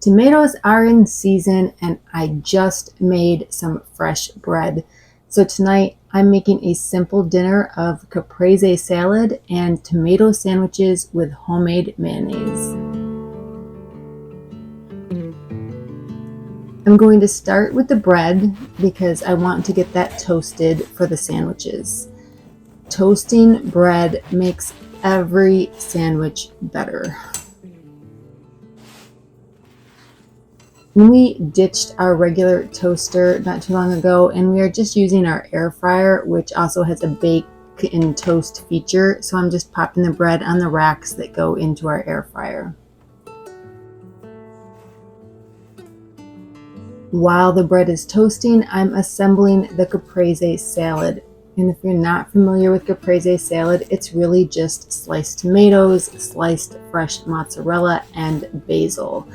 Tomatoes are in season and I just made some fresh bread. So tonight I'm making a simple dinner of caprese salad and tomato sandwiches with homemade mayonnaise. I'm going to start with the bread because I want to get that toasted for the sandwiches. Toasting bread makes every sandwich better. We ditched our regular toaster not too long ago, and we are just using our air fryer, which also has a bake and toast feature. So I'm just popping the bread on the racks that go into our air fryer. While the bread is toasting, I'm assembling the caprese salad. And if you're not familiar with caprese salad, it's really just sliced tomatoes, sliced fresh mozzarella, and basil.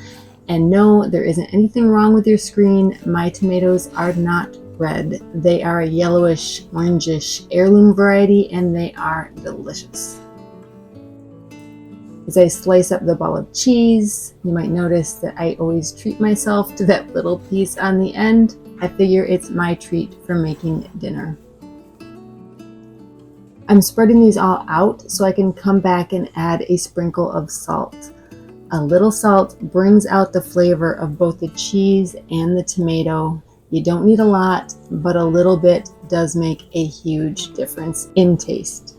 And no, there isn't anything wrong with your screen. My tomatoes are not red. They are a yellowish, orangish heirloom variety, and they are delicious. As I slice up the ball of cheese, you might notice that I always treat myself to that little piece on the end. I figure it's my treat for making dinner. I'm spreading these all out so I can come back and add a sprinkle of salt. A little salt brings out the flavor of both the cheese and the tomato. You don't need a lot, but a little bit does make a huge difference in taste.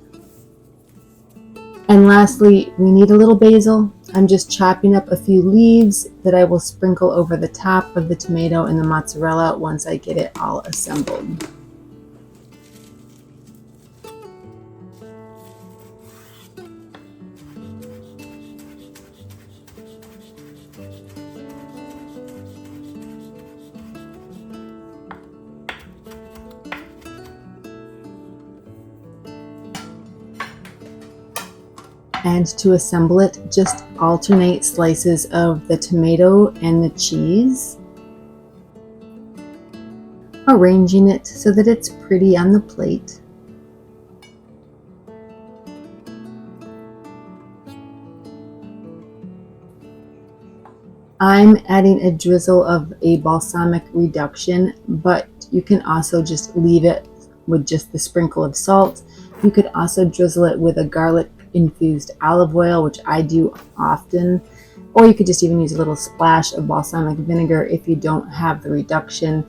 And lastly, we need a little basil. I'm just chopping up a few leaves that I will sprinkle over the top of the tomato and the mozzarella once I get it all assembled. And to assemble it, just alternate slices of the tomato and the cheese, arranging it so that it's pretty on the plate. I'm adding a drizzle of a balsamic reduction, but you can also just leave it with just the sprinkle of salt. You could also drizzle it with a garlic infused olive oil, which I do often, or you could just even use a little splash of balsamic vinegar if you don't have the reduction.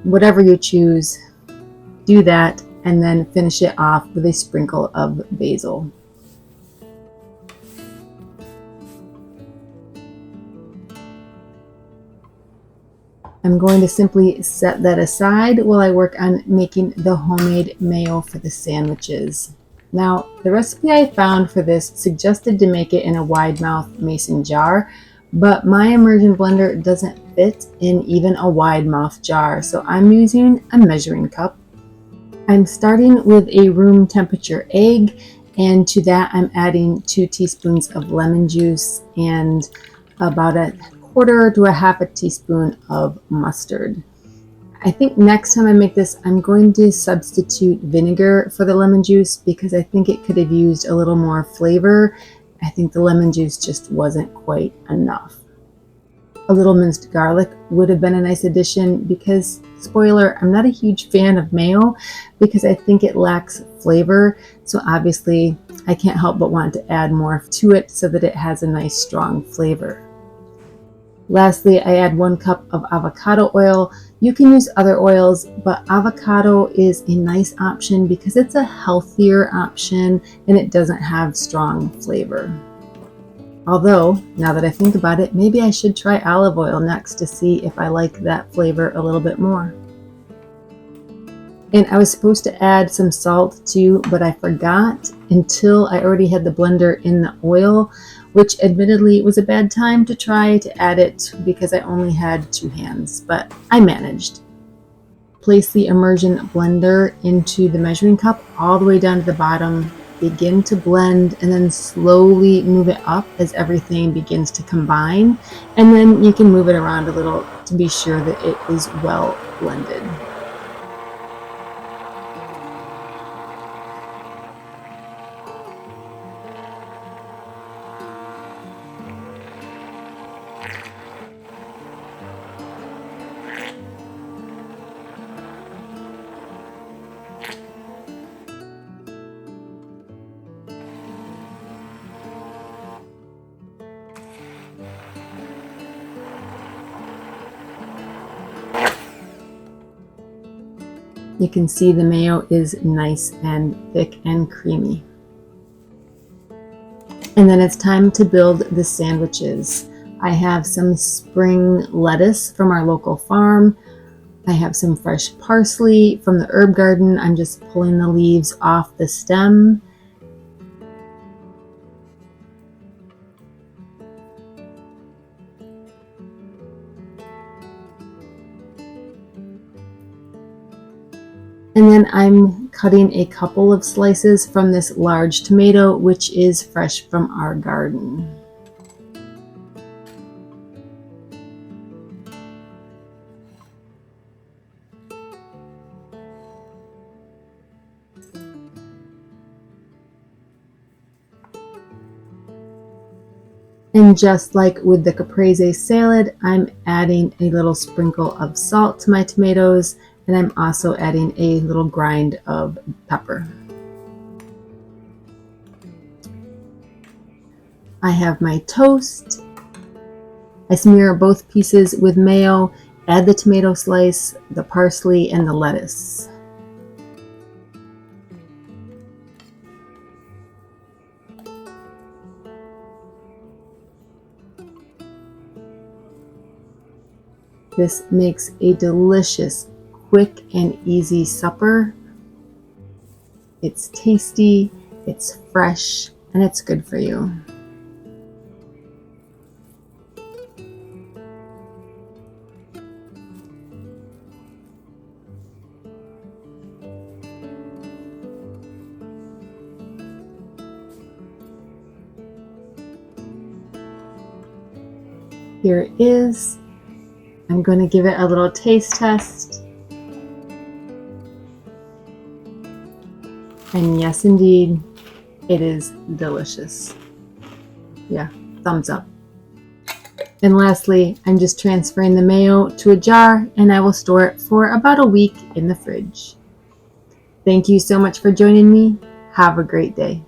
Whatever you choose, do that, and then finish it off with a sprinkle of basil. I'm going to simply set that aside while I work on making the homemade mayo for the sandwiches. Now, the recipe I found for this suggested to make it in a wide mouth mason jar, but my immersion blender doesn't fit in even a wide mouth jar, so I'm using a measuring cup. I'm starting with a room temperature egg, and to that I'm adding 2 teaspoons of lemon juice and about a quarter to a half a teaspoon of mustard. I think next time I make this, I'm going to substitute vinegar for the lemon juice because I think it could have used a little more flavor. I think the lemon juice just wasn't quite enough. A little minced garlic would have been a nice addition because, spoiler, I'm not a huge fan of mayo because I think it lacks flavor. So obviously I can't help but want to add more to it so that it has a nice strong flavor. Lastly, I add 1 cup of avocado oil. You can use other oils, but avocado is a nice option because it's a healthier option and it doesn't have strong flavor. Although, now that I think about it, maybe I should try olive oil next to see if I like that flavor a little bit more. And I was supposed to add some salt too, but I forgot until I already had the blender in the oil, which admittedly was a bad time to try to add it because I only had 2 hands, but I managed. Place the immersion blender into the measuring cup all the way down to the bottom, begin to blend, and then slowly move it up as everything begins to combine, and then you can move it around a little to be sure that it is well blended. You can see the mayo is nice and thick and creamy. And then it's time to build the sandwiches. I have some spring lettuce from our local farm. I have some fresh parsley from the herb garden. I'm just pulling the leaves off the stem. And then I'm cutting a couple of slices from this large tomato, which is fresh from our garden. And just like with the caprese salad, I'm adding a little sprinkle of salt to my tomatoes, and I'm also adding a little grind of pepper. I have my toast. I smear both pieces with mayo, add the tomato slice, the parsley, and the lettuce. This makes a delicious, quick and easy supper. It's tasty, it's fresh, and it's good for you. Here it is. I'm going to give it a little taste test. And yes, indeed, it is delicious. Yeah, thumbs up. And lastly, I'm just transferring the mayo to a jar, and I will store it for about a week in the fridge. Thank you so much for joining me. Have a great day.